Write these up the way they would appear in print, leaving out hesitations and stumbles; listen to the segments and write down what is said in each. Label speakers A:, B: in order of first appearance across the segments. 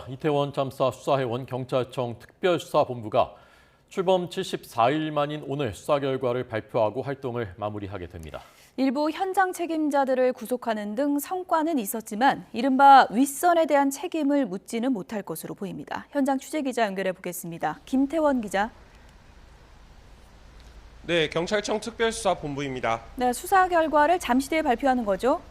A: 이태원 참사 수사해온 경찰청 특별수사본부가 출범 74일 만인 오늘 수사 결과를 발표하고 활동을 마무리하게 됩니다.
B: 일부 현장 책임자들을 구속하는 등 성과는 있었지만 이른바 윗선에 대한 책임을 묻지는 못할 것으로 보입니다. 현장 취재기자 연결해 보겠습니다. 김태원 기자.
C: 네, 경찰청 특별수사본부입니다.
B: 네, 수사 결과를 잠시 뒤에 발표하는 거죠?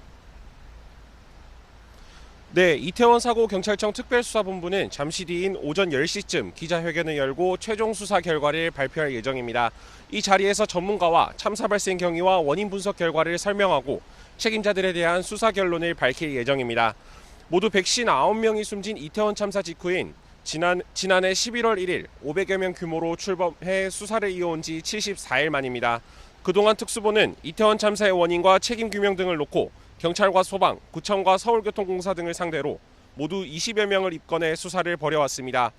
C: 네, 이태원 사고 경찰청 특별수사본부는 잠시 뒤인 오전 10시쯤 기자회견을 열고 최종 수사 결과를 발표할 예정입니다. 이 자리에서 전문가와 참사 발생 경위와 원인 분석 결과를 설명하고 책임자들에 대한 수사 결론을 밝힐 예정입니다. 모두 159명이 숨진 이태원 참사 직후인 지난해 11월 1일 500여 명 규모로 출범해 수사를 이어온 지 74일 만입니다. 그동안 특수본은 이태원 참사의 원인과 책임 규명 등을 놓고 경찰과 소방, 구청과 서울교통공사 등을 상대로 모두 20여 명을 입건해 수사를 벌여왔습니다.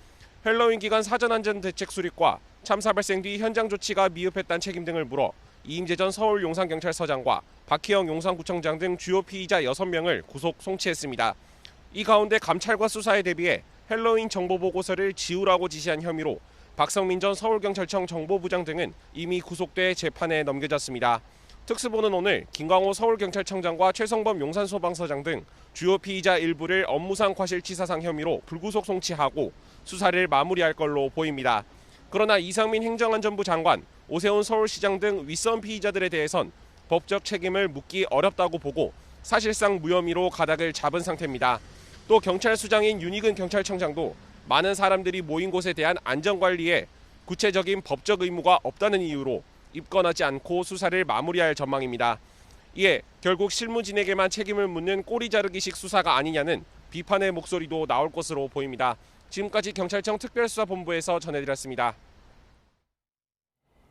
C: 헬로윈 기간 사전안전대책 수립과 참사 발생 뒤 현장 조치가 미흡했다는 책임 등을 물어 이임재 전 서울 용산경찰서장과 박희영 용산구청장 등 주요 피의자 6명을 구속 송치했습니다. 이 가운데 감찰과 수사에 대비해 헬로윈 정보보고서를 지우라고 지시한 혐의로 박성민 전 서울경찰청 정보부장 등은 이미 구속돼 재판에 넘겨졌습니다. 특수본은 오늘 김광호 서울경찰청장과 최성범 용산소방서장 등 주요 피의자 일부를 업무상 과실치사상 혐의로 불구속 송치하고 수사를 마무리할 걸로 보입니다. 그러나 이상민 행정안전부 장관, 오세훈 서울시장 등 윗선 피의자들에 대해선 법적 책임을 묻기 어렵다고 보고 사실상 무혐의로 가닥을 잡은 상태입니다. 또 경찰수장인 윤희근 경찰청장도 많은 사람들이 모인 곳에 대한 안전관리에 구체적인 법적 의무가 없다는 이유로 입건하지 않고 수사를 마무리할 전망입니다. 이에 결국 실무진에게만 책임을 묻는 꼬리 자르기식 수사가 아니냐는 비판의 목소리도 나올 것으로 보입니다. 지금까지 경찰청 특별수사본부에서 전해드렸습니다.